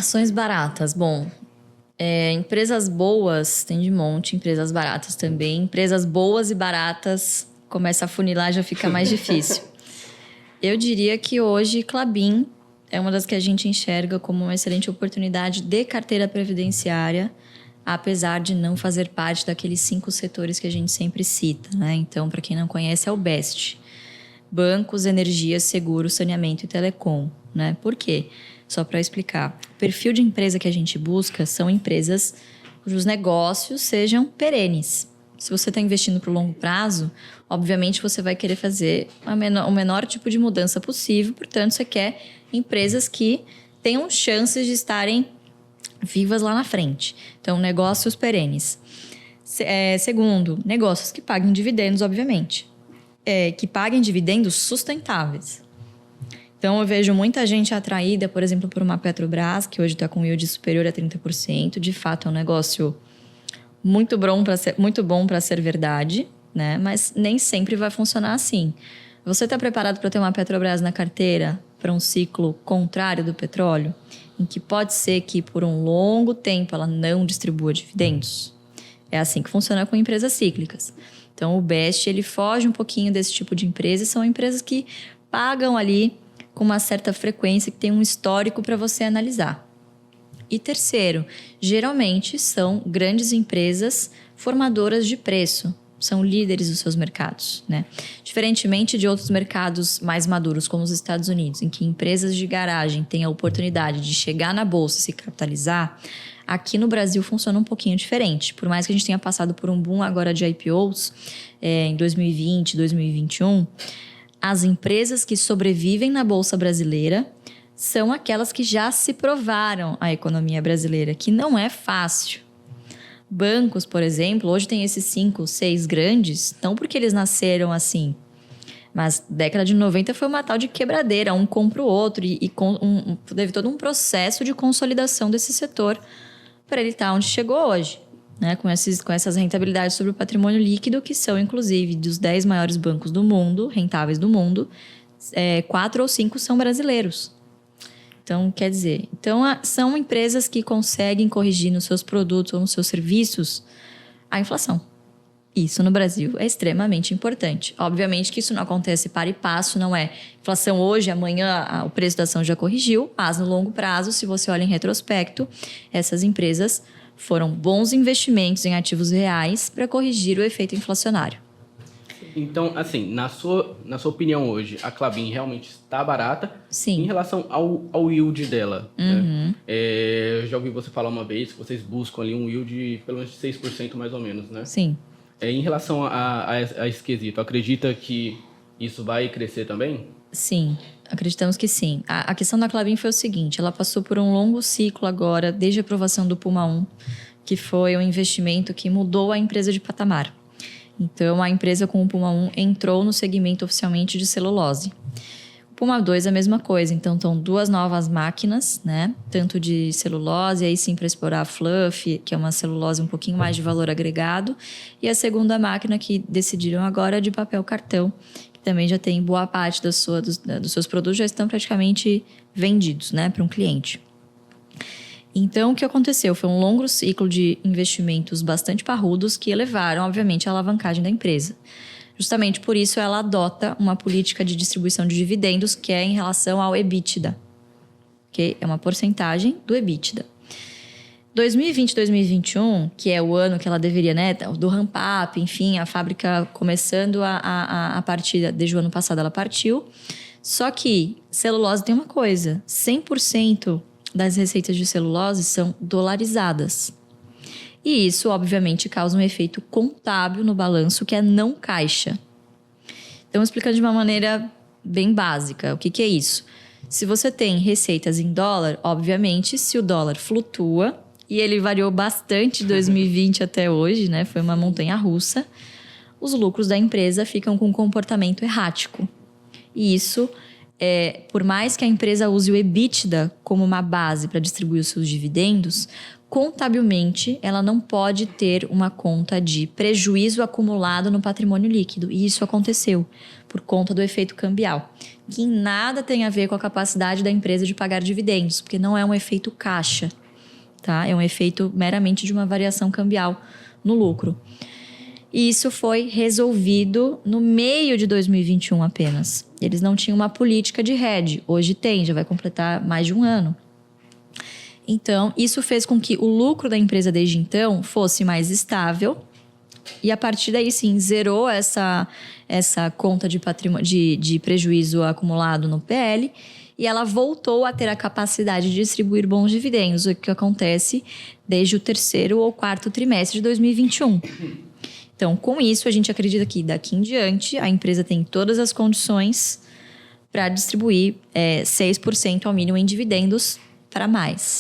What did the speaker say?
Ações baratas. Bom, empresas boas tem de monte, empresas baratas também. Empresas boas e baratas, começa a funilar, já fica mais difícil. Eu diria que hoje Klabin é uma das que a gente enxerga como uma excelente oportunidade de carteira previdenciária, apesar de não fazer parte daqueles 5 setores que a gente sempre cita, né? Então, para quem não conhece, é o BEST. Bancos, energia, seguro, saneamento e telecom, né? Por quê? Só para explicar. O perfil de empresa que a gente busca são empresas cujos negócios sejam perenes. Se você está investindo para o longo prazo, obviamente você vai querer fazer o menor tipo de mudança possível. Portanto, você quer empresas que tenham chances de estarem vivas lá na frente. Então, negócios perenes. Segundo, negócios que paguem dividendos, obviamente. Que paguem dividendos sustentáveis. Então, eu vejo muita gente atraída, por exemplo, por uma Petrobras, que hoje está com yield superior a 30%. De fato, é um negócio muito bom para ser verdade, né? Mas nem sempre vai funcionar assim. Você está preparado para ter uma Petrobras na carteira para um ciclo contrário do petróleo, em que pode ser que por um longo tempo ela não distribua dividendos? É assim que funciona com empresas cíclicas. Então, o BEST, ele foge um pouquinho desse tipo de empresa e são empresas que pagam ali com uma certa frequência, que tem um histórico para você analisar. E terceiro, geralmente são grandes empresas formadoras de preço, são líderes dos seus mercados, né? Diferentemente de outros mercados mais maduros, como os Estados Unidos, em que empresas de garagem têm a oportunidade de chegar na bolsa e se capitalizar, aqui no Brasil funciona um pouquinho diferente. Por mais que a gente tenha passado por um boom agora de IPOs em 2020, 2021, as empresas que sobrevivem na Bolsa Brasileira são aquelas que já se provaram à economia brasileira, que não é fácil. Bancos, por exemplo, hoje tem esses 5, 6 grandes, não porque eles nasceram assim, mas década de 90 foi uma tal de quebradeira, um compra o outro e teve todo um processo de consolidação desse setor para ele estar onde chegou hoje, né? Com essas rentabilidades sobre o patrimônio líquido, que são, inclusive, dos 10 maiores bancos do mundo, rentáveis do mundo, 4 ou 5 são brasileiros. Então, quer dizer, são empresas que conseguem corrigir nos seus produtos ou nos seus serviços a inflação. Isso no Brasil é extremamente importante. Obviamente que isso não acontece para e passo, não é inflação hoje, amanhã o preço da ação já corrigiu, mas no longo prazo, se você olha em retrospecto, essas empresas foram bons investimentos em ativos reais para corrigir o efeito inflacionário. Então, assim, na sua opinião hoje, a Klabin realmente está barata? Sim. Em relação ao yield dela, né? Eu já ouvi você falar uma vez que vocês buscam ali um yield de pelo menos 6% mais ou menos, né? Sim. Em relação a esse quesito, acredita que isso vai crescer também? Sim, acreditamos que sim. A questão da Klabin foi o seguinte, ela passou por um longo ciclo agora, desde a aprovação do Puma 1, que foi um investimento que mudou a empresa de patamar. Então, a empresa com o Puma 1 entrou no segmento oficialmente de celulose. O Puma 2 é a mesma coisa, então estão 2 novas máquinas, né? Tanto de celulose, aí sim para explorar a fluff, que é uma celulose um pouquinho mais de valor agregado, e a segunda máquina que decidiram agora é de papel cartão, que também já tem boa parte dos seus produtos já estão praticamente vendidos, né, para um cliente. Então, o que aconteceu? Foi um longo ciclo de investimentos bastante parrudos que elevaram, obviamente, a alavancagem da empresa. Justamente por isso, ela adota uma política de distribuição de dividendos que é em relação ao EBITDA, que é uma porcentagem do EBITDA. 2020 e 2021, que é o ano que ela deveria, né, do ramp-up, enfim, a fábrica começando a partir, desde o ano passado ela partiu. Só que celulose tem uma coisa, 100% das receitas de celulose são dolarizadas. E isso, obviamente, causa um efeito contábil no balanço, que é não caixa. Então, explicando de uma maneira bem básica, o que é isso? Se você tem receitas em dólar, obviamente, se o dólar flutua, e ele variou bastante de 2020 até hoje, né? Foi uma montanha-russa, os lucros da empresa ficam com um comportamento errático. E isso por mais que a empresa use o EBITDA como uma base para distribuir os seus dividendos, contabilmente ela não pode ter uma conta de prejuízo acumulado no patrimônio líquido. E isso aconteceu por conta do efeito cambial, que nada tem a ver com a capacidade da empresa de pagar dividendos, porque não é um efeito caixa, tá? É um efeito meramente de uma variação cambial no lucro. E isso foi resolvido no meio de 2021 apenas. Eles não tinham uma política de hedge. Hoje tem, já vai completar mais de um ano. Então, isso fez com que o lucro da empresa desde então fosse mais estável. E a partir daí, sim, zerou essa conta de prejuízo acumulado no PL. E ela voltou a ter a capacidade de distribuir bons dividendos, o que acontece desde o 3º ou 4º trimestre de 2021. Então, com isso, a gente acredita que daqui em diante a empresa tem todas as condições para distribuir 6% ao mínimo em dividendos para mais.